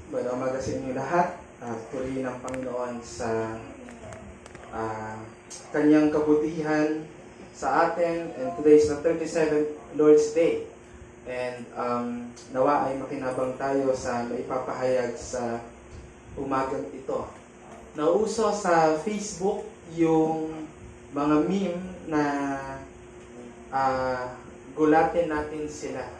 Magandang umaga sa inyo lahat. Purihin ang Panginoon sa kanyang kabutihan sa atin. And today is the 37th Lord's Day. And nawa ay makinabang tayo sa maipapahayag sa umagang ito. Nauso sa Facebook yung mga meme na gulatin natin sila.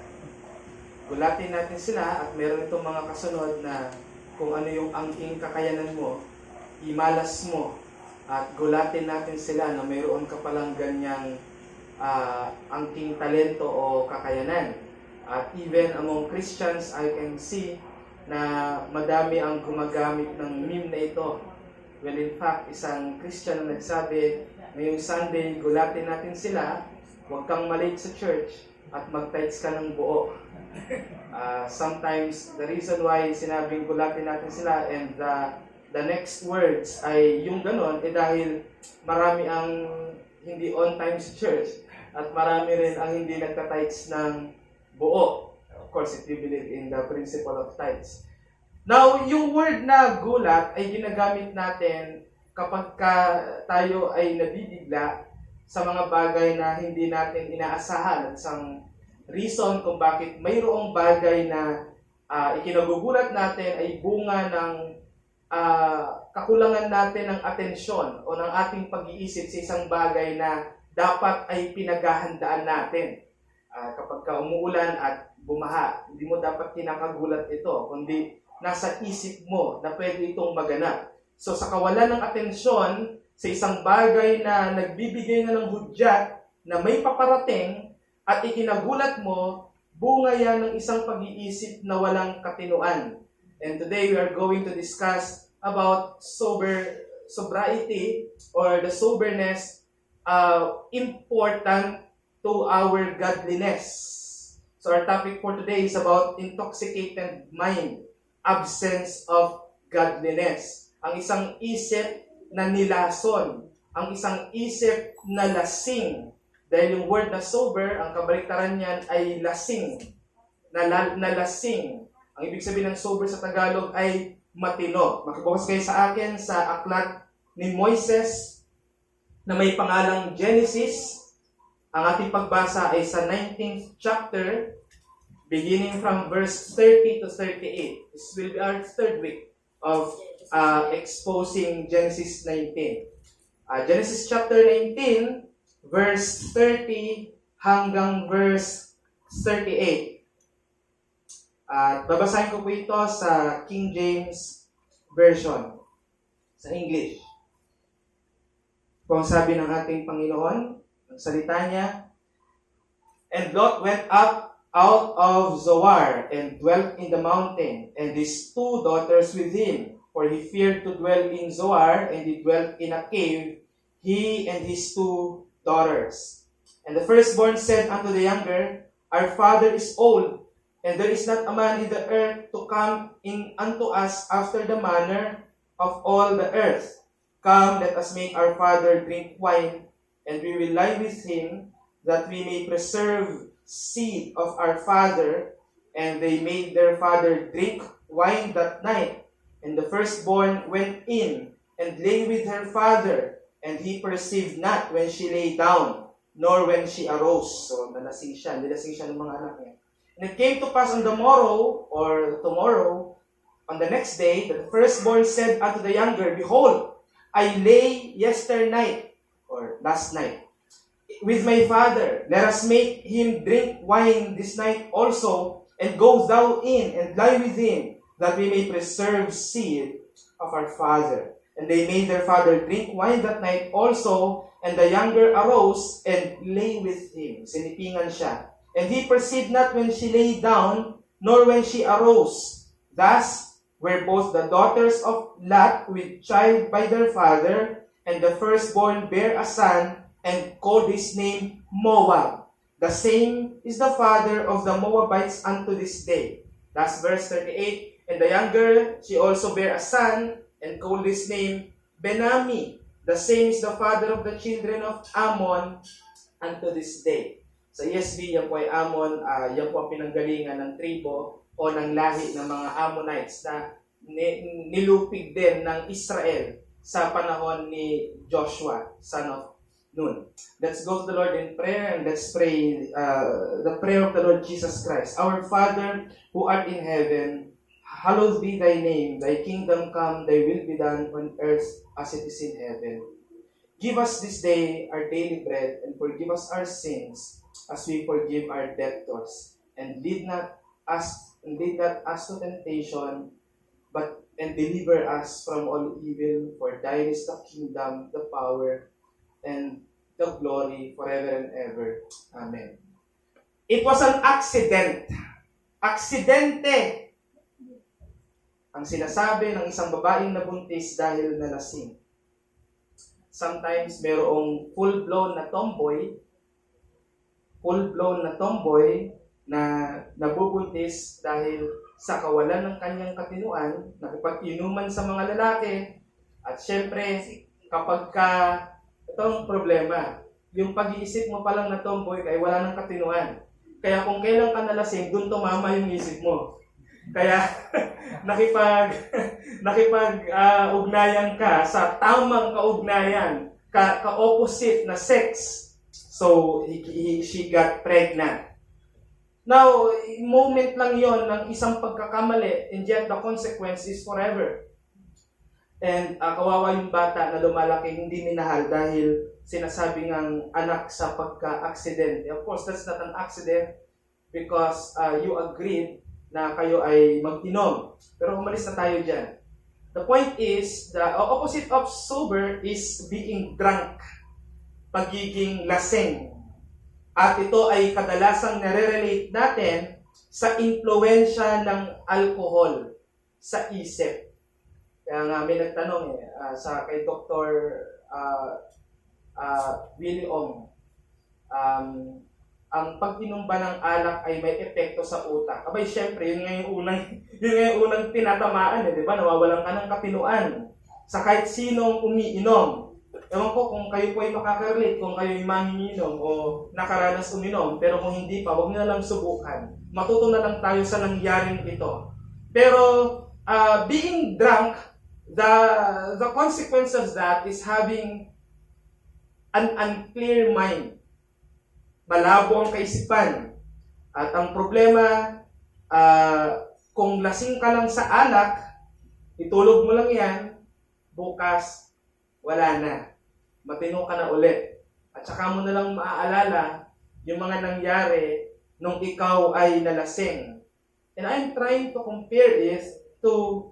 Gulatin natin sila at meron itong mga kasunod na kung ano yung angking kakayanan mo, imalas mo at gulatin natin sila na mayroon ka palang ganyang angking talento o kakayanan. At even among Christians, I can see na madami ang gumagamit ng meme na ito. Well, in fact, isang Christian na nagsabi, ngayong Sunday, gulatin natin sila, huwag kang malate sa church at mag-text ka ng buo. Sometimes the reason why sinabing gulatin natin sila and the next words ay yung ganon dahil marami ang hindi on time sa church at marami rin ang hindi nagta-tithes ng buo. Of course, if you believe in the principle of tithes. Now, yung word na gulat ay ginagamit natin kapag tayo ay nabibigla sa mga bagay na hindi natin inaasahan at isang reason kung bakit mayroong bagay na ikinagugulat natin ay bunga ng kakulangan natin ng atensyon o ng ating pag-iisip sa isang bagay na dapat ay pinaghahandaan natin. Kapag umuulan at bumaha, hindi mo dapat kinakagulat ito, kundi nasa isip mo na pwede itong maganap. So sa kawalan ng atensyon sa isang bagay na nagbibigay na ng hudyat na may paparating, at ikinagulat mo, bunga yan ng isang pag-iisip na walang katinuan. And today we are going to discuss about sobriety or the soberness important to our godliness. So our topic for today is about intoxicated mind, absence of godliness. Ang isang isip na nilason, ang isang isip na lasing. Dahil yung word na sober, ang kabaliktaran niyan ay lasing. Na lasing. Ang ibig sabihin ng sober sa Tagalog ay matino. Makibukas kayo sa akin sa aklat ni Moises na may pangalang Genesis. Ang ating pagbasa ay sa 19th chapter, beginning from verse 30 to 38. This will be our third week of exposing Genesis 19. Genesis chapter 19, verse 30 hanggang verse 38. At babasahin ko po ito sa King James Version, sa English. Kung sabi ng ating Panginoon, ang salita niya, "And Lot went up out of Zoar and dwelt in the mountain, and his 2 daughters with him. For he feared to dwell in Zoar, and he dwelt in a cave, he and his 2 daughters. And the firstborn said unto the younger, Our father is old, and there is not a man in the earth to come in unto us after the manner of all the earth. Come, let us make our father drink wine, and we will lie with him, that we may preserve seed of our father. And they made their father drink wine that night. And the firstborn went in and lay with her father, and he perceived not when she lay down, nor when she arose." So, nilasing siya ng mga anak niya. "And it came to pass on the morrow, or tomorrow, on the next day, that the firstborn said unto the younger, Behold, I lay yesternight," or last night, "with my father. Let us make him drink wine this night also, and go thou in and lie with him, that we may preserve seed of our father. And they made their father drink wine that night also, and the younger arose and lay with him." Sinipingan siya. "And he perceived not when she lay down, nor when she arose. Thus were both the daughters of Lot with child by their father, and the firstborn bare a son, and called his name Moab. The same is the father of the Moabites unto this day." That's verse 38. "And the younger, she also bare a son, and called his name Ben-ammi. The same is the father of the children of Ammon unto this day." Sa ESV, yan po ay Ammon, yan po ang pinanggalingan ng tribo o ng lahi ng mga Ammonites na nilupig din ng Israel sa panahon ni Joshua, son of Nun. Let's go to the Lord in prayer and let's pray the prayer of the Lord Jesus Christ. Our Father who art in heaven, hallowed be thy name. Thy kingdom come, thy will be done on earth as it is in heaven. Give us this day our daily bread and forgive us our sins as we forgive our debtors. And lead not us to temptation, but and deliver us from all evil. For thine is the kingdom, the power, and the glory forever and ever. Amen. It was an accident. Aksidente ang sinasabi ng isang babaeng nabuntis dahil nalasing. Sometimes mayroong full-blown na tomboy na nabubuntis dahil sa kawalan ng kanyang katinuan, nakipag-inuman sa mga lalaki, at syempre, kapag itong problema, yung pag-iisip mo pa lang na tomboy kaya wala ng katinuan. Kaya kung kailan ka nalasing, doon tumama yung isip mo. Kaya nakipag-ugnayan ka sa tamang kaugnayan, ka-opposite na sex. So, she got pregnant. Now, moment lang yon ng isang pagkakamali, and yet the consequence is forever. And kawawa yung bata na lumalaki hindi minahal dahil sinasabi ngang anak sa pagka-aksidente. Of course, that's not an accident because you agreed na kayo ay mag-inom. Pero umalis na tayo dyan. The point is, the opposite of sober is being drunk. Pagiging lasing. At ito ay kadalasang nare-relate natin sa impluensya ng alcohol sa isip. Kaya nga may nagtanong kay Dr. Willie Ong, ang pag-inom ba ng alak ay may epekto sa utak? Abay, syempre, yun nga yung unang tinatamaan, di ba? Nawawalan ka ng katinuan sa kahit sinong umiinom. Ewan ko kung kayo po ay makaka-relate, kung kayo ay manginginom o nakaranas uminom, pero kung hindi pa, huwag nyo na lang subukan. Matuto na lang tayo sa nangyaring ito. Pero, being drunk, the consequence of that is having an unclear mind. Malabo ang kaisipan. At ang problema, kung lasing ka lang sa alak, itulog mo lang yan, bukas, wala na. Matino ka na ulit. At saka mo na lang maaalala yung mga nangyari nung ikaw ay nalasing. And I'm trying to compare it to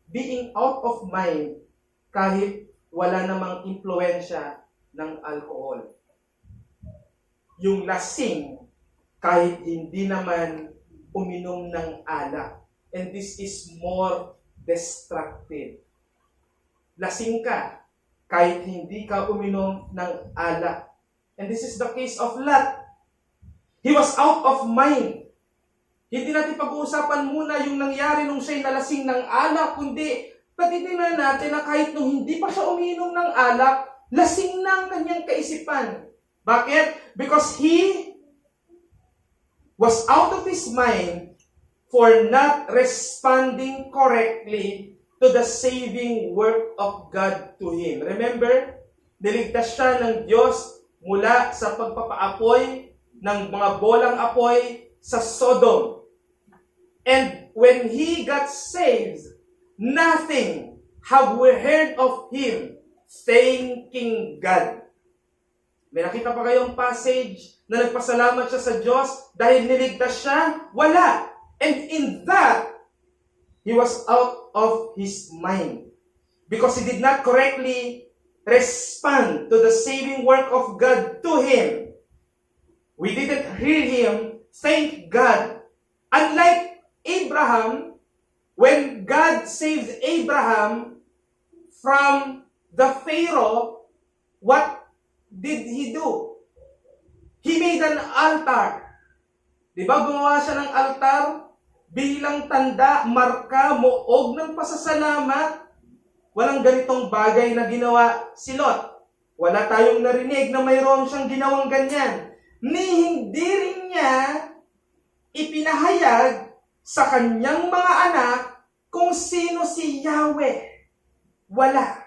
being out of mind kahit wala namang impluensya ng alcohol. Yung lasing kahit hindi naman uminom ng alak. And this is more destructive. Lasing ka kahit hindi ka uminom ng alak. And this is the case of Lot. He was out of mind. Hindi natin pag-uusapan muna yung nangyari nung siya'y nalasing ng alak, kundi patitingnan natin na kahit nung hindi pa siya uminom ng alak, lasing na ang kanyang kaisipan. Bakit? Because he was out of his mind for not responding correctly to the saving work of God to him. Remember, niligtas siya ng Diyos mula sa pagpapaapoy ng mga bolang apoy sa Sodom. And when he got saved, nothing have we heard of him thanking God. May nakita pa kayong passage na nagpasalamat siya sa Diyos dahil niligtas siya? Wala. And in that, he was out of his mind. Because he did not correctly respond to the saving work of God to him. We didn't hear him thank God. Unlike Abraham, when God saved Abraham from the Pharaoh, what did he do? He made an altar. Diba gumawa siya ng altar bilang tanda, marka, muog ng pasasalamat? Walang ganitong bagay na ginawa si Lot. Wala tayong narinig na mayroon siyang ginawang ganyan. ni hindi rin niya ipinahayag sa kanyang mga anak kung sino si Yahweh. Wala.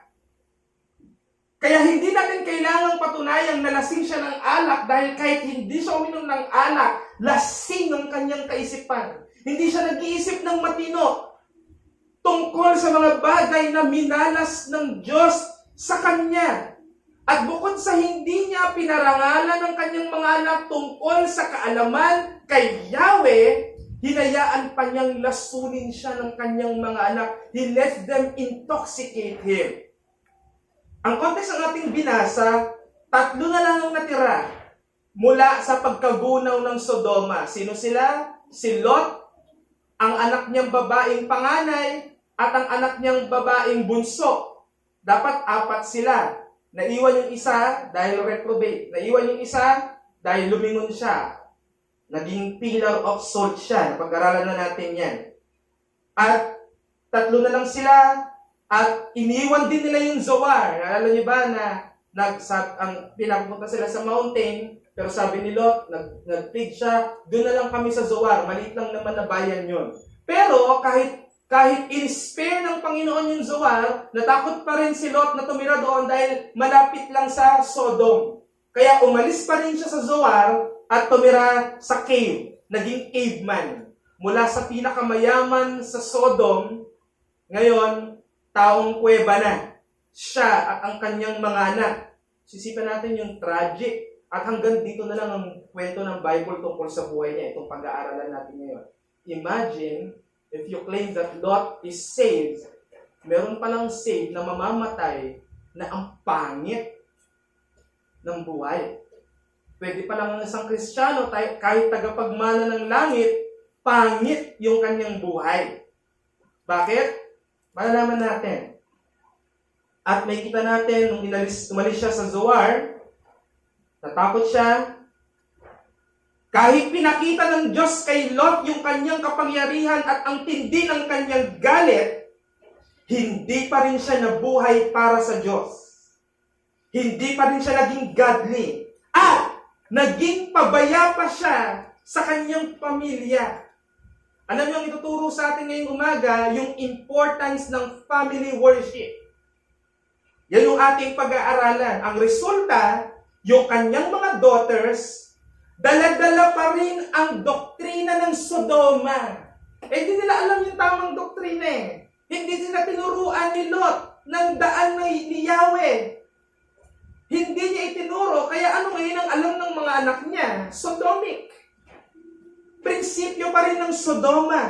Kaya hindi natin kailangang patunayang na lasing siya ng alak dahil kahit hindi siya uminom ng alak, lasing ang kanyang kaisipan. Hindi siya nag-iisip ng matino tungkol sa mga bagay na minalas ng Diyos sa kanya. At bukod sa hindi niya pinarangalan ng kanyang mga anak tungkol sa kaalaman kay Yahweh, hinayaan pa niyang lasunin siya ng kanyang mga anak. He let them intoxicate him. Ang kontekst ng ating binasa, 3 na lang ang natira mula sa pagkagunaw ng Sodoma. Sino sila? Si Lot, ang anak niyang babaeng panganay, at ang anak niyang babaeng bunso. Dapat 4 sila. Naiwan yung isa dahil reprobate. Naiwan yung isa dahil lumingon siya. Naging pillar of salt siya. Napag-aralan na natin yan. At 3 na lang sila. At iniwan din nila yung Zoar. Naalala niyo ba na pinapunta sila sa mountain, pero sabi ni Lot, nag-plead siya, doon na lang kami sa Zoar. Maliit lang naman na bayan yun. Pero kahit in-spare ng Panginoon yung Zoar, natakot pa rin si Lot na tumira doon dahil malapit lang sa Sodom. Kaya umalis pa rin siya sa Zoar at tumira sa cave. Naging caveman. Mula sa pinakamayaman sa Sodom, ngayon, taong kuweba na. Siya at ang kanyang mga anak. Sisipan natin yung tragic. At hanggang dito na lang ang kwento ng Bible tungkol sa buhay niya. Itong pag-aaralan natin ngayon. Imagine, if you claim that Lot is saved, meron palang saved na mamamatay na ang pangit ng buhay. Pwede pa lang ang isang Kristiyano, kahit tagapagmana ng langit, pangit yung kanyang buhay. Bakit? Malalaman natin. At may kita natin, nung umalis siya sa Zoar, natakot siya. Kahit pinakita ng Diyos kay Lot yung kanyang kapangyarihan at ang tindi ng kanyang galit, hindi pa rin siya nabuhay para sa Diyos. Hindi pa rin siya naging godly. At naging pabaya pa siya sa kanyang pamilya. Alam niyo ang ituturo sa atin ngayong umaga, yung importance ng family worship. Yan yung ating pag-aaralan. Ang resulta, yung kanyang mga daughters, dala-dala pa rin ang doktrina ng Sodoma. Hindi nila alam yung tamang doktrina eh. Hindi sila tinuruan ni Lot ng daan ni Yahweh. Hindi niya itinuro, kaya ano ngayon ang alam ng mga anak niya? Sodomic. Prinsipyo pa rin ng Sodoma.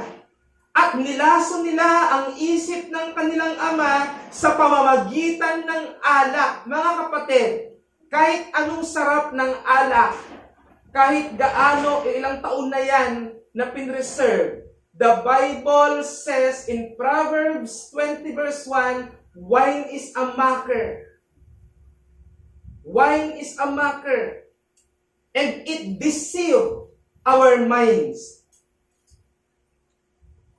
At nilaso nila ang isip ng kanilang ama sa pamamagitan ng alak. Mga kapatid, kahit anong sarap ng alak, kahit gaano, ilang taon na yan na pinreserve, the Bible says in Proverbs 20 verse 1, wine is a mocker. Wine is a mocker. And it deceives our minds.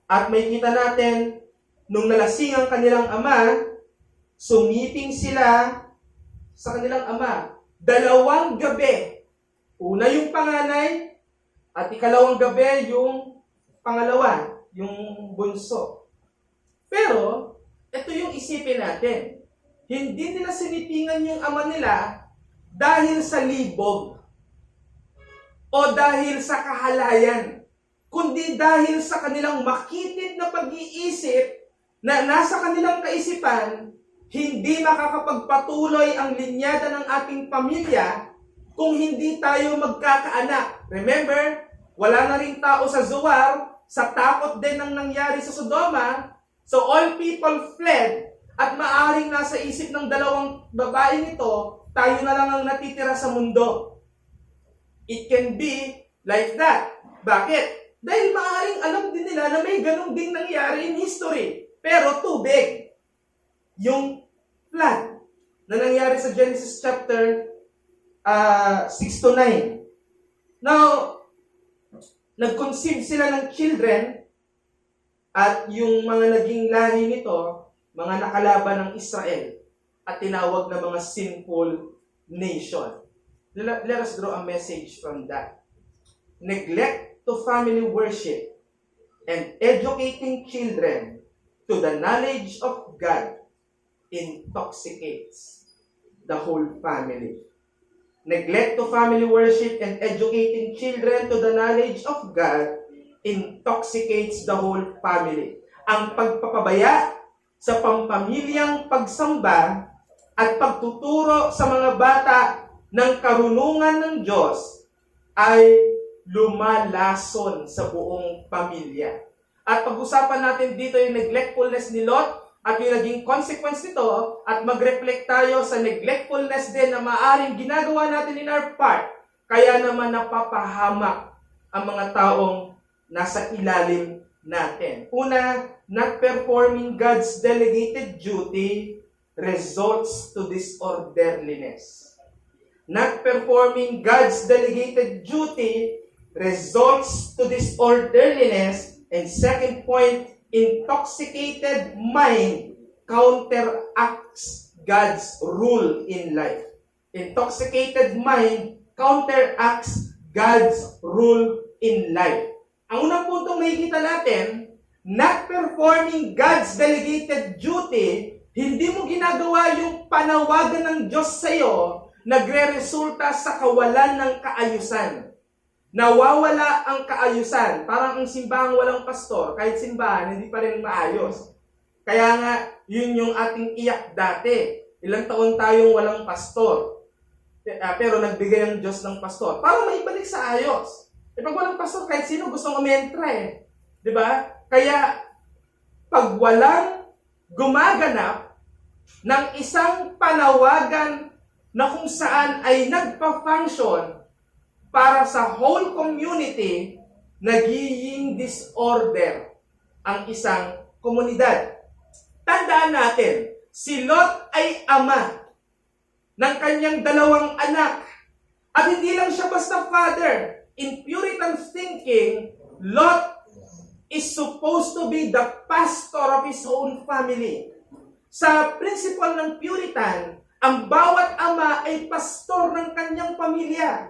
At may kita natin, nung nalasing ang kanilang ama, sumiping sila sa kanilang ama. 2 gabi. Una yung panganay, at ikalawang gabi yung pangalawa, yung bunso. Pero, ito yung isipin natin. Hindi nila sinipingan yung ama nila dahil sa libog o dahil sa kahalayan, kundi dahil sa kanilang makitid na pag-iisip na nasa kanilang kaisipan, hindi makakapagpatuloy ang linyada ng ating pamilya kung hindi tayo magkakaanak. Remember, wala na rin tao sa Zoar, sa takot din ng nangyari sa Sodoma, so all people fled, at maaring nasa isip ng 2 babaeng ito, tayo na lang ang natitira sa mundo. It can be like that. Bakit? Dahil maaring alam din nila na may ganong ding nangyari in history. Pero too big. Yung flood na nangyari sa Genesis chapter 6 to 9. Now, nag-conceive sila ng children at yung mga naging lahi nito, mga nakalaban ng Israel at tinawag na mga sinful nation. Let us draw a message from that. Neglect to family worship and educating children to the knowledge of God intoxicates the whole family. Neglect to family worship and educating children to the knowledge of God intoxicates the whole family. Ang pagpapabaya sa pampamilyang pagsamba at pagtuturo sa mga bata ng karunungan ng Diyos ay lumalason sa buong pamilya. At pag-usapan natin dito yung neglectfulness ni Lot at yung naging consequence nito at mag-reflect tayo sa neglectfulness din na maaaring ginagawa natin in our part. Kaya naman napapahamak ang mga taong nasa ilalim natin. Una, not performing God's delegated duty results to disorderliness. Not performing God's delegated duty results to disorderliness. And second point, intoxicated mind counteracts God's rule in life. Intoxicated mind counteracts God's rule in life. Ang unang puntong makikita natin, not performing God's delegated duty, hindi mo ginagawa yung panawagan ng Diyos sa iyo, nagre-resulta sa kawalan ng kaayusan. Nawawala ang kaayusan. Parang ang simbahang walang pastor, kahit simbahan, hindi pa rin maayos. Kaya nga, yun yung ating iyak dati. Ilang taon tayong walang pastor. Pero nagbigay ang Diyos ng pastor. Para maibalik sa ayos. Pag walang pastor, kahit sino gustong umentra eh. Diba? Kaya, pag walang gumaganap ng isang panawagan na kung saan ay nagpa-function para sa whole community, nagiging disorder ang isang komunidad. Tandaan natin, si Lot ay ama ng kanyang dalawang anak. At hindi lang siya basta father. In Puritan thinking, Lot is supposed to be the pastor of his own family. Sa principle ng Puritan, ang bawat ama ay pastor ng kanyang pamilya.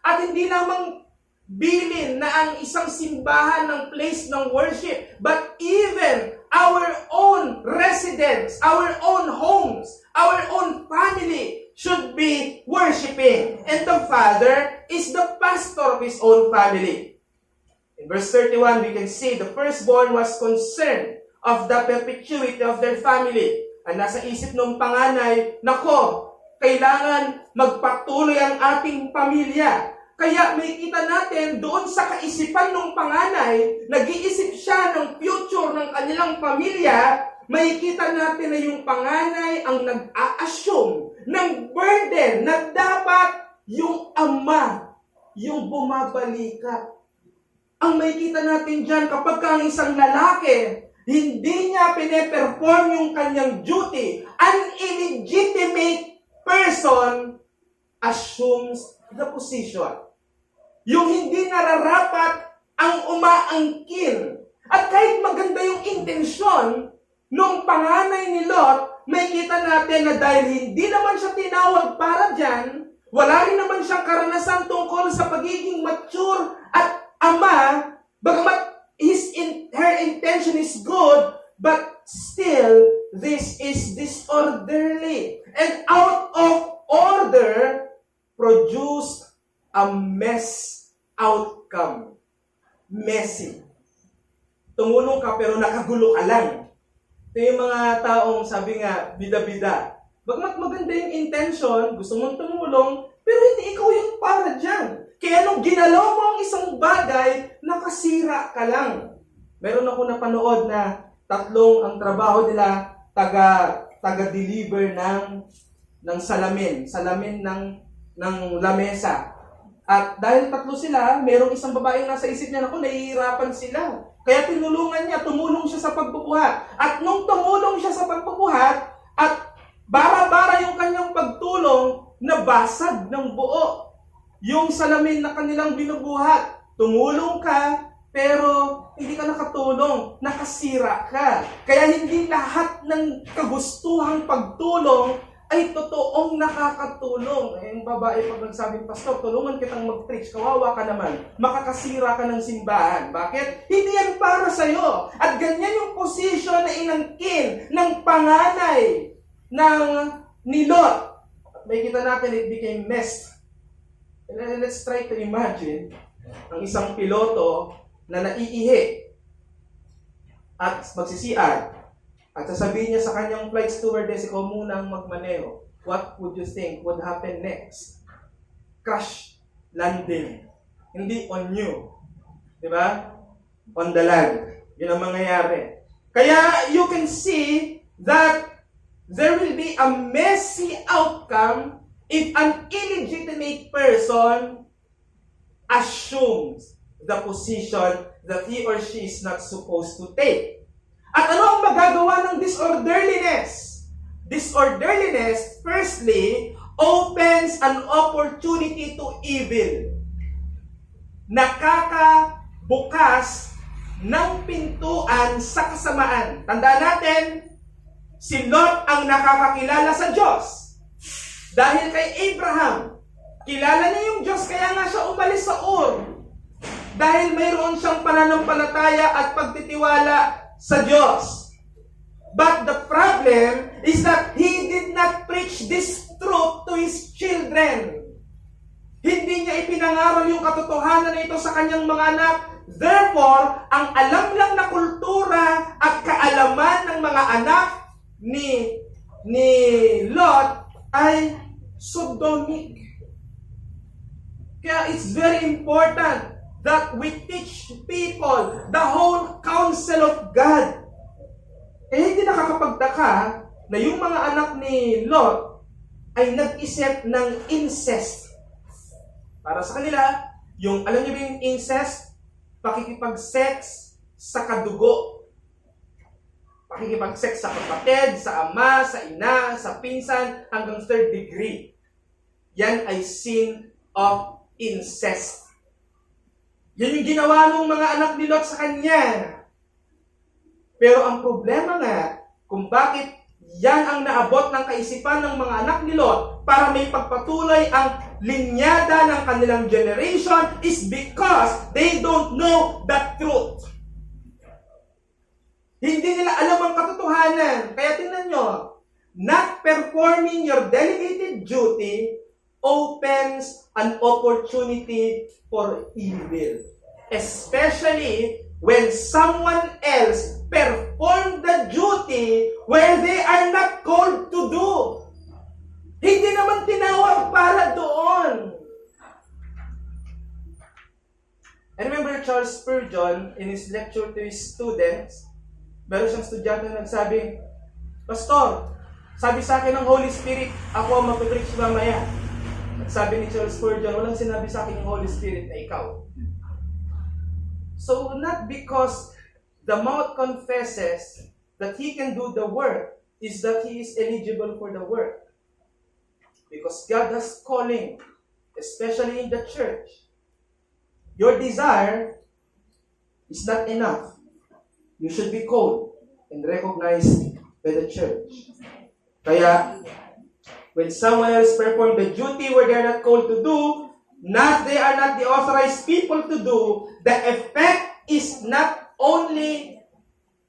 At hindi lamang bilin na ang isang simbahan ng place ng worship, but even our own residence, our own homes, our own family should be worshiping. And the father is the pastor of his own family. In verse 31, we can see the firstborn was concerned of the perpetuity of their family. Ang nasa isip ng panganay, nako, kailangan magpatuloy ang ating pamilya. Kaya may kita natin doon sa kaisipan ng panganay, nag-iisip siya ng future ng kanilang pamilya, may kita natin na yung panganay ang nag-a-assume ng burden na dapat yung ama, yung bumabalikat. Ang may kita natin dyan, kapag ang isang lalaki, hindi niya pine-perform yung kanyang duty, an illegitimate person assumes the position. Yung hindi nararapat ang umaangkin. At kahit maganda yung intensyon nung panganay ni Lot, may kita natin na dahil hindi naman siya tinawag para dyan, wala rin naman siyang karanasan tungkol sa pagiging mature at ama, bagamat her intention is good, but still, this is disorderly. And out of order, produced a mess outcome. Messy. Tumulong ka pero nakagulo ka lang. Ito yung mga taong sabi nga, bida-bida. Bagamat maganda yung intention, gusto mong tumulong, pero hindi ikaw yung para dyan. Kaya nung ginalaw mo ang isang bagay, nakasira ka lang. Meron ako napanood na tatlong ang trabaho nila, taga-deliver ng salamin ng lamesa. At dahil tatlo sila, merong isang babaeng nasa isip niya, naku, nahihirapan sila. Kaya tinulungan niya, tumulong siya sa pagbubuhat. At nung tumulong siya sa pagbubuhat, at bara-bara yung kanyang pagtulong, nabasag ng buo yung salamin na kanilang binubuhat. Tumulong ka, pero hindi ka nakatulong, nakasira ka. Kaya hindi lahat ng kagustuhang pagtulong ay totoong nakakatulong. Eh, yung babae pag nagsabing, Pastor, tulungan kitang mag-preach, kawawa ka naman, makakasira ka ng simbahan. Bakit? Hindi yan para sa'yo. At ganyan yung posisyon na inangkin ng panganay ni Lot. May kita natin, it became messed. And let's try to imagine ang isang piloto na naiihi at magsisiad. At sasabihin niya sa kanyang flight stewardess, ikaw munang magmaneho. What would you think would happen next? Crash landing. Hindi on you. Diba? On the land. Yun ang mangyayari. Kaya you can see that there will be a messy outcome if an illegitimate person assumes the position that he or she is not supposed to take. At ano ang magagawa ng disorderliness? Disorderliness, firstly, opens an opportunity to evil. Nakakabukas ng pintuan sa kasamaan. Tandaan natin, si Lot ang nakakakilala sa Diyos. Dahil kay Abraham, kilala niya yung Diyos, kaya nga siya umalis sa Ur. Dahil mayroon siyang pananampalataya at pagtitiwala sa Diyos. But the problem is that he did not preach this truth to his children. Hindi niya ipinangaral yung katotohanan na ito sa kanyang mga anak. Therefore, ang alam lang na kultura at kaalaman ng mga anak ni Lot ay sodomic. Kaya it's very important that we teach people the whole counsel of God. Eh, hindi nakakapagtaka na yung mga anak ni Lot ay nag-isip ng incest. Para sa kanila, alam niyo ba yung incest? Pakikipag-sex sa kadugo. Pakikipag-sex sa kapatid, sa ama, sa ina, sa pinsan, hanggang third degree. Yan ay sin of incest. Yan yung ginawa ng mga anak ni Lot sa kanya. Pero ang problema nga, kung bakit yan ang naabot ng kaisipan ng mga anak ni Lot para may pagpatuloy ang linyada ng kanilang generation is because they don't know the truth. Hindi nila alam ang katotohanan. Kaya tingnan nyo, not performing your delegated duty opens an opportunity for evil. Especially when someone else perform the duty where they are not called to do. Hindi naman tinawag para doon. I remember Charles Spurgeon in his lecture to his students, meron siyang estudyante na nagsabi, Pastor, sabi sa akin ng Holy Spirit, ako ang mag-preach mamaya. Sabi ni Charles Spurgeon, walang sinabi sa akin ng Holy Spirit na ikaw. So, not because the mouth confesses that he can do the work, is that he is eligible for the work. Because God has calling, especially in the church. Your desire is not enough. You should be called and recognized by the church. Kaya, when someone else perform the duty where they are not called to do, they are not the authorized people to do, the effect is not only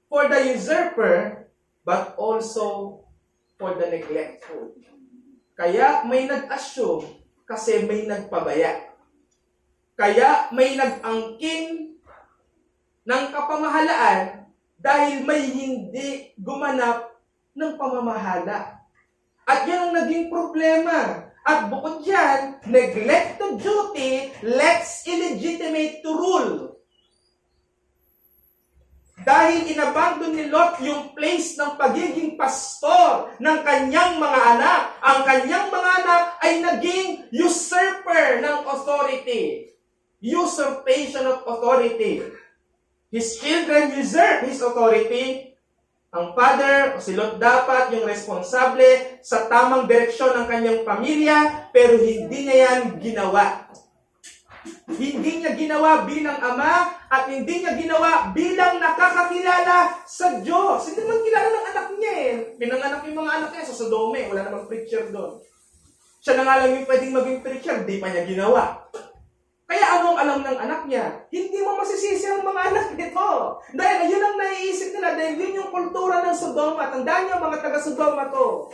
for the usurper, but also for the neglectful. Kaya may nag-assume kasi may nagpabaya. Kaya may nag-angkin ng kapamahalaan dahil may hindi gumanap ng pamamahala. At yan ang naging problema. At bukod dyan, neglect to duty lets illegitimate to rule. Dahil inabandon ni Lot yung place ng pagiging pastor ng kanyang mga anak. Ang kanyang mga anak ay naging usurper ng authority. Usurpation of authority. His children usurp his authority. Ang father o si Lot dapat yung responsable sa tamang direksyon ng kanyang pamilya, pero hindi niya yan ginawa. Hindi niya ginawa bilang ama at hindi niya ginawa bilang nakakakilala sa Diyos. Hindi naman kilala ng anak niya eh. Pinanganak yung mga anak niya sa Sodome. Wala namang preacher doon. Siya na nga lang yung pwedeng maging preacher. Di pa niya ginawa. Kaya anong alam ng anak niya? Hindi mo masisisi ang mga anak nito. Dahil yun ang naiisip nila. Dahil yun yung kultura ng Sodoma. Tandaan niyo mga taga-Sodoma to.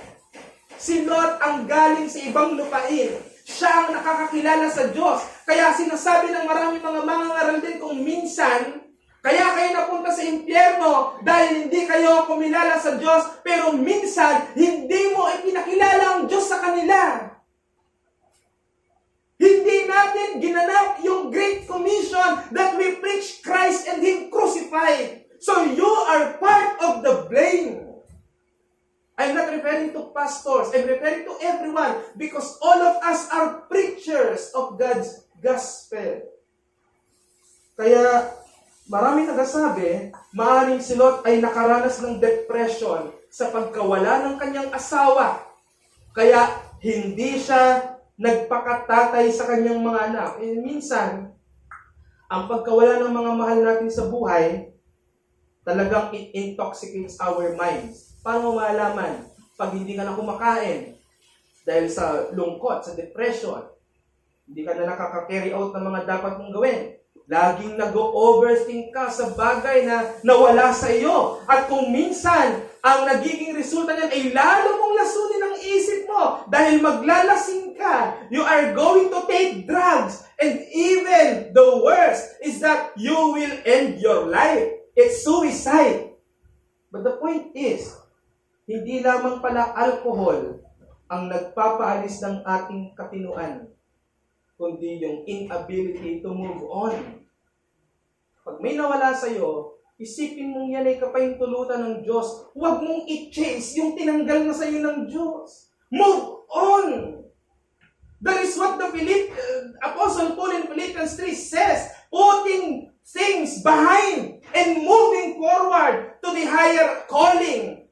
Si Lot ang galing sa ibang lupain. Siya ang nakakakilala sa Diyos. Kaya sinasabi ng maraming mga mangangaral din kung minsan, kaya kayo napunta sa impyerno dahil hindi kayo kumilala sa Diyos, pero minsan, hindi mo ipinakilala ang Diyos sa kanila. Hindi natin ginanap yung Great Commission that we preach Christ and Him crucified. So you are part of the blame. I'm not referring to pastors. I'm referring to everyone because all of us are preachers of God's gospel. Kaya maraming nagsasabi, maaaring si Lot ay nakaranas ng depression sa pagkawala ng kanyang asawa. Kaya hindi siya nagpakatatay sa kanyang mga anak. Minsan, ang pagkawala ng mga mahal natin sa buhay, talagang it intoxicates our minds. Paano mo malaman? Pag hindi ka na kumakain, dahil sa lungkot, sa depression, hindi ka na nakaka-carry out ng mga dapat mong gawin. Laging nag-overthink ka sa bagay na nawala sa iyo. At kung minsan, ang nagiging resulta niyan ay lalo mong lasunin ang isip mo dahil maglalasing ka. You are going to take drugs. And even the worst is that you will end your life. It's suicide. But the point is, hindi lamang pala alcohol ang nagpapaalis ng ating katinuan, kundi yung inability to move on. Pag may nawala sa'yo, isipin mong yan ay kapahintulutan ng Diyos. Huwag mong i-chase yung tinanggal na sa'yo ng Diyos. Move on! That is what the Apostle Paul in Philippians 3 says, putting things behind and moving forward to the higher calling.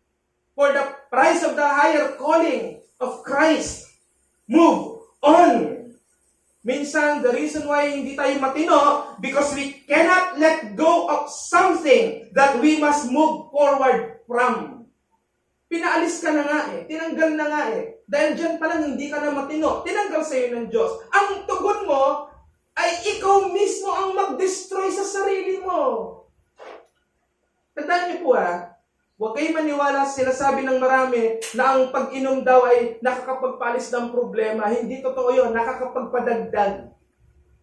For the price of the higher calling of Christ. Move on. Minsan, the reason why hindi tayo matino, because we cannot let go of something that we must move forward from. Pinaalis ka na nga eh. Tinanggal na nga eh. Dahil dyan pa lang hindi ka na matino. Tinanggal sa'yo ng Diyos. Ang tugon mo ay ikaw mismo ang mag-destroy sa sarili mo. Tandaan niyo po huwag kayo maniwala sa sinasabi ng marami na ang pag-inom daw ay nakakapagpalis ng problema. Hindi totoo yun. Nakakapagpadagdag.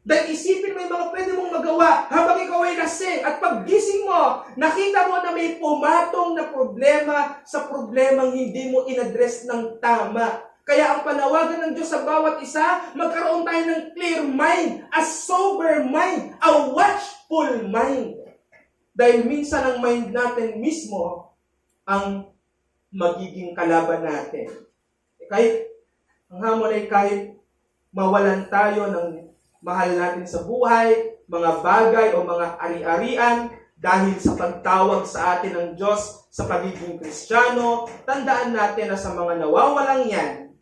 Dahil isipin mo yung mga pwede mong magawa habang ikaw ay lasing. At paggising mo, nakita mo na may pumatong na problema sa problemang hindi mo inaddress ng tama. Kaya ang panawagan ng Diyos sa bawat isa, magkaroon tayo ng clear mind, a sober mind, a watchful mind. Dahil minsan ang mind natin mismo ang magiging kalaban natin. Kahit, ang hamon ay kahit mawalan tayo ng mahal natin sa buhay, mga bagay o mga ari-arian, dahil sa pagtawag sa atin ng Diyos sa pagiging Kristiyano, tandaan natin na sa mga nawawalang yan,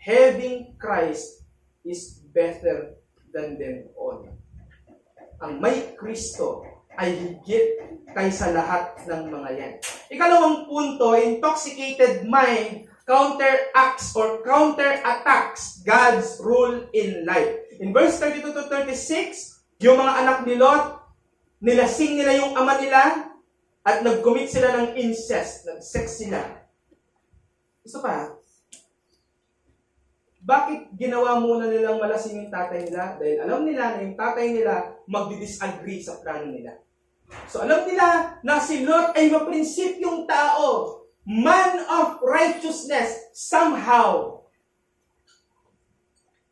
having Christ is better than them all. Ang may Kristo ay higit kaysa lahat ng mga yan. Ikalawang punto, intoxicated mind counteracts or counterattacks God's rule in life. In verse 32 to 36, yung mga anak ni Lot, nilasing nila yung ama nila at nag-commit sila ng incest, nag-sex sila. Isa pa, bakit ginawa muna nilang malasing yung tatay nila? Dahil alam nila na yung tatay nila magdi-disagree sa plano nila. So alam nila na si Lot ay maprinsipyong tao, man of righteousness, somehow.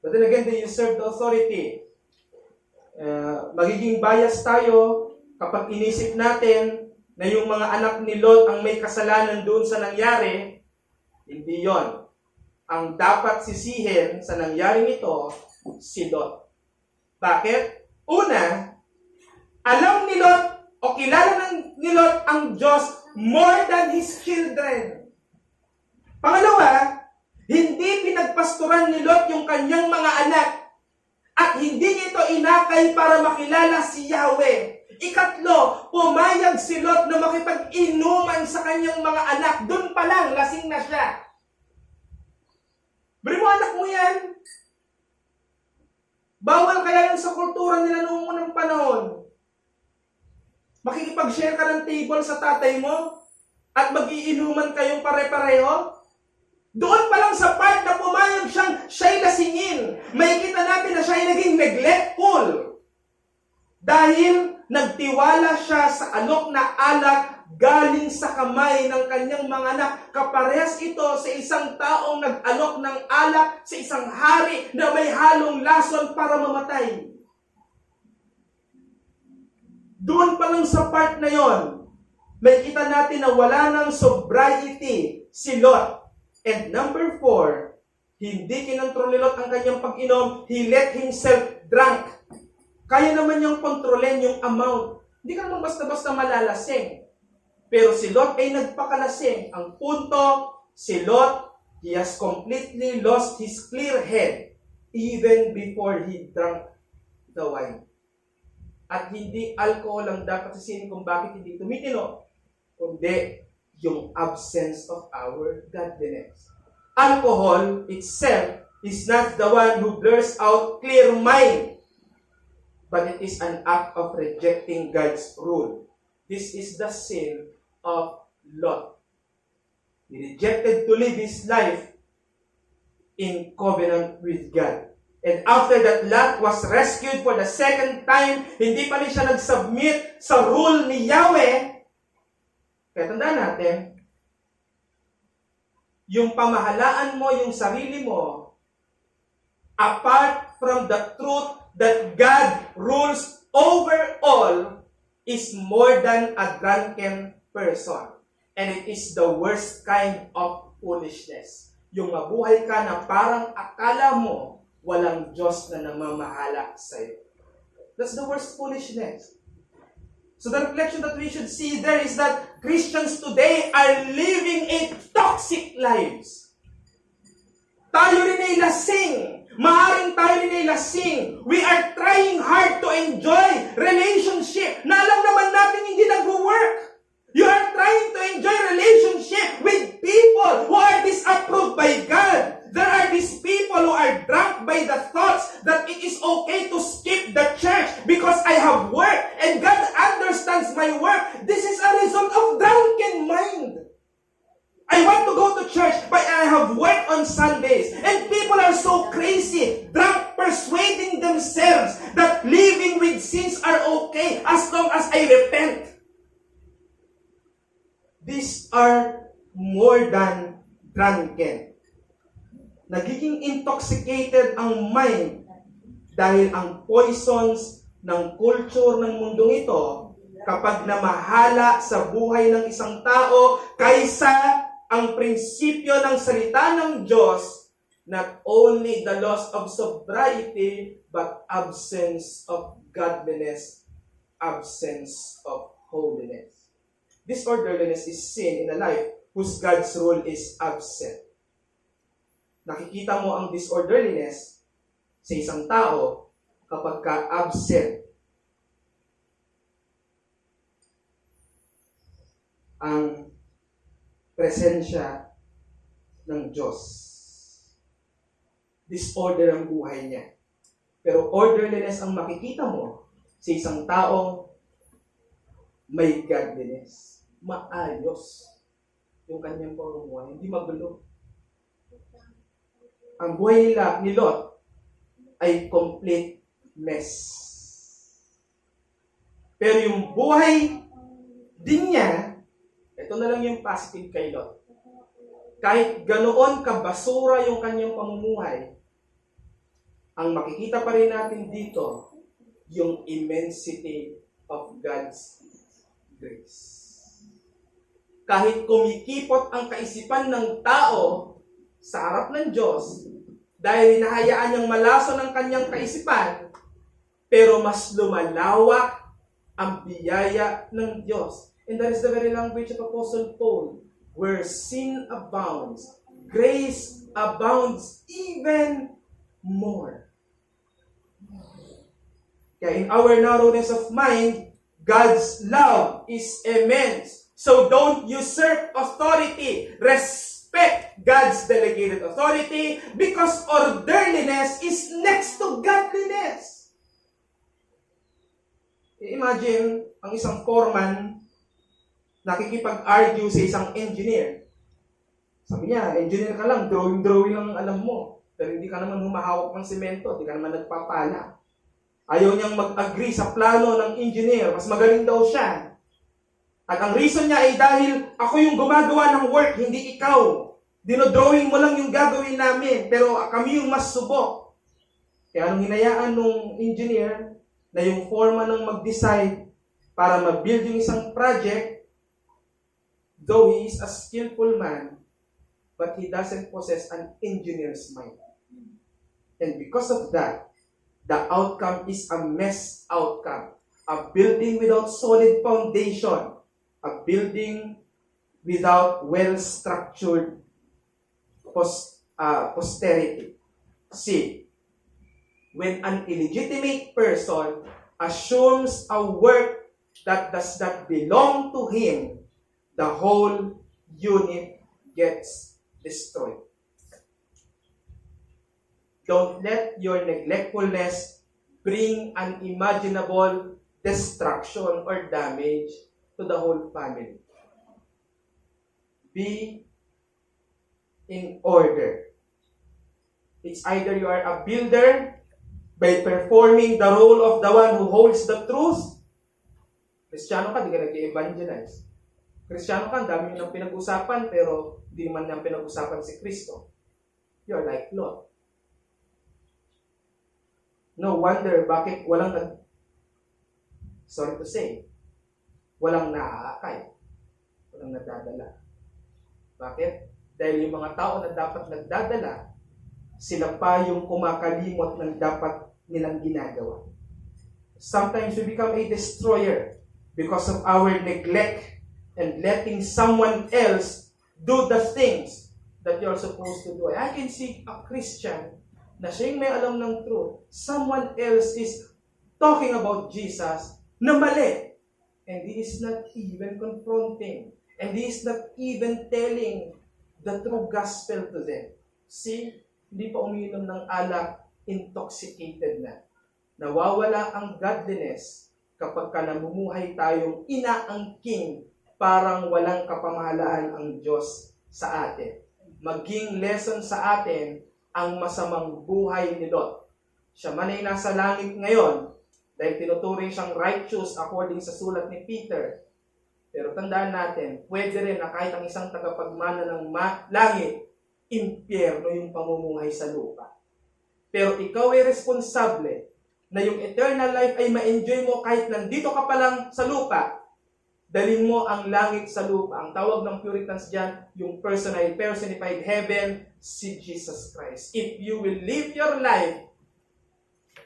But then again, they usurp the authority. Magiging bias tayo kapag inisip natin na yung mga anak ni Lot ang may kasalanan doon sa nangyari. Hindi yon. Ang dapat sisihin sa nangyaring ito, si Lot. Bakit? Una, alam ni Lot o kilala ni Lot ang Diyos more than his children. Pangalawa, hindi pinagpastoran ni Lot yung kanyang mga anak. At hindi niya ito inakay para makilala si Yahweh. Ikatlo, pumayag si Lot na makipag-inuman sa kanyang mga anak. Doon pa lang, lasing na siya. Bari mo, anak mo yan. Bawal kaya yan sa kultura nila noong unang panahon. Makikipag-share ka ng table sa tatay mo at mag-iinuman kayong pare-pareho. Doon pa lang sa part na pumayag siya'y lasingin. Makikita natin na siya'y naging neglectful. Dahil nagtiwala siya sa alok na alak galing sa kamay ng kanyang mga anak. Kaparehas ito sa isang taong nag-alok ng alak sa isang hari na may halong lason para mamatay. Doon pa lang sa part na yon, may kita natin na wala ng sobriety si Lot. And number 4, hindi kinontrol ni Lot ang kanyang pag-inom. He let himself drunk. Kaya naman niyang kontrolin yung amount. Hindi ka naman basta-basta malalasing. Pero si Lot ay nagpakalasing. Ang punto, si Lot, he has completely lost his clear head even before he drank the wine. At hindi alcohol ang dapat sisihin kung bakit hindi tumitino, kundi yung absence of our godliness. Alcohol itself is not the one who blurs out clear mind, but it is an act of rejecting God's rule. This is the sin of Lot. He rejected to live his life in covenant with God. And after that, Lot was rescued for the second time. Hindi pa rin siya nag-submit sa rule ni Yahweh. Kaya tandaan natin, yung pamahalaan mo, yung sarili mo, apart from the truth that God rules over all, is more than a drunken person. And it is the worst kind of foolishness. Yung mabuhay ka na parang akala mo walang Diyos na namamahala sa'yo. That's the worst foolishness. So the reflection that we should see there is that Christians today are living a toxic lives. Tayo rin ay lasing. Maaring tayo rin ay lasing. We are trying hard to enjoy relationship na alam naman natin hindi nag-work. You are trying to enjoy relationship with people who are disapproved by God. There are these people who are drunk by the thoughts that it is okay to skip the church because I have work and God understands my work. This is a result of drunken mind. I want to go to church, but I have work on Sundays. And people are so crazy, drunk, persuading themselves that living with sins are okay as long as I repent. These are more than drunken. Nagiging intoxicated ang mind dahil ang poisons ng culture ng mundong ito kapag namahala sa buhay ng isang tao kaysa ang prinsipyo ng salita ng Diyos, not only the loss of sobriety, but absence of godliness, absence of holiness. Disorderliness is sin in a life whose God's rule is absent. Nakikita mo ang disorderliness sa isang tao kapag ka-absent ang presensya ng Diyos. Disorder ang buhay niya. Pero orderliness ang makikita mo sa isang taong may godliness. Maayos yung kanyang pamumuhay. Hindi magulo. Ang buhay ni Lot ay complete mess. Pero yung buhay din niya, ito na lang yung positive kay Lot. Kahit ganoon kabasura yung kanyang pamumuhay, ang makikita pa rin natin dito, yung immensity of God's grace. Kahit kumikipot ang kaisipan ng tao sa harap ng Diyos, dahil hinahayaan niyang malaso ng kanyang kaisipan, pero mas lumalawak ang biyaya ng Diyos. And that is the very language of Apostle Paul, where sin abounds, grace abounds even more. Kaya in our narrowness of mind, God's love is immense. So don't usurp authority. Respect God's delegated authority because orderliness is next to godliness. Imagine ang isang foreman nakikipag-argue sa isang engineer. Sabi niya, engineer ka lang, drawing lang alam mo. Pero hindi ka naman humahawak ng semento, hindi ka naman nagpapala. Ayaw niyang mag-agree sa plano ng engineer, mas magaling daw siya. At ang reason niya ay dahil ako yung gumagawa ng work, hindi ikaw. Dinodrawing mo lang yung gagawin namin, pero kami yung mas subok. Kaya anong hinayaan ng engineer na yung foreman ang mag-decide para mag-build yung isang project, though he is a skillful man, but he doesn't possess an engineer's mind. And because of that, the outcome is a mess outcome. A building without solid foundation. A building without well-structured posterity. See, when an illegitimate person assumes a work that does not belong to him, the whole unit gets destroyed. Don't let your neglectfulness bring unimaginable destruction or damage to the whole family. Be in order. It's either you are a builder by performing the role of the one who holds the truth. Kristiyano ka, di ka nag-evangelize. Kristiyano ka, dami nang pinag-usapan, pero di man nang pinag-usapan si Kristo. You're like Lot. No wonder bakit walang walang naaakay. Walang nadadala. Bakit? Dahil yung mga tao na dapat nagdadala, sila pa yung kumakalimot ng dapat nilang ginagawa. Sometimes we become a destroyer because of our neglect and letting someone else do the things that you're supposed to do. I can see a Christian na siya yung may alam ng truth. Someone else is talking about Jesus na mali. And he is not even confronting. And he is not even telling the true gospel to them. See, hindi pa umiinom ng alak, intoxicated na. Nawawala ang godliness kapag ka namumuhay tayong inaangking parang walang kapamahalaan ang Diyos sa atin. Maging lesson sa atin ang masamang buhay ni Lot. Siya man ay nasa langit ngayon dahil tinuturing siyang righteous according sa sulat ni Peter. Pero tandaan natin, pwede rin na kahit ang isang tagapagmana ng langit, impyerno yung pamumuhay sa lupa. Pero ikaw ay responsable na yung eternal life ay ma-enjoy mo kahit nandito ka pa lang sa lupa. Dalhin mo ang langit sa lupa. Ang tawag ng Puritans dyan, yung personified heaven, si Jesus Christ. If you will live your life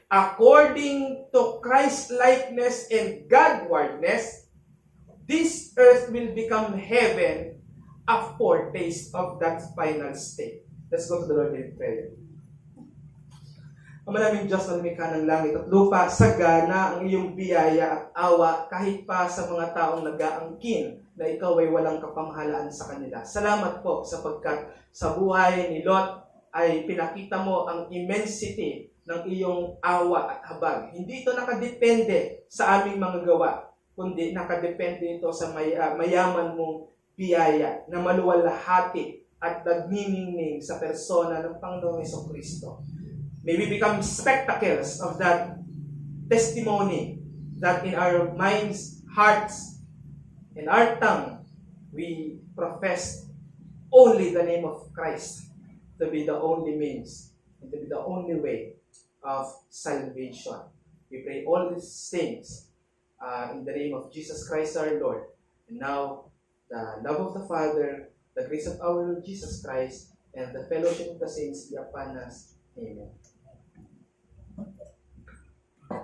according to Christ-likeness and Godwardness, this earth will become heaven, a foretaste of that final state. Let's go to the Lord in prayer. Ama namin Diyos na lumikha ng langit at lupa, sagana ang iyong biyaya at awa kahit pa sa mga taong nag-aangkin na ikaw ay walang kapamahalaan sa kanila. Salamat po sapagkat sa buhay ni Lot ay pinakita mo ang immensity ng iyong awa at habag. Hindi ito nakadepende sa aming mga gawa, kundi nakadepende ito sa mayaman mong biyaya na maluwalhati at nagniningning sa persona ng Panginoong Jesucristo. May we become spectacles of that testimony that in our minds, hearts, and our tongue, we profess only the name of Christ to be the only means and to be the only way of salvation. We pray all these things in the name of Jesus Christ our Lord. And now, the love of the Father, the grace of our Lord Jesus Christ, and the fellowship of the saints be upon us. Amen.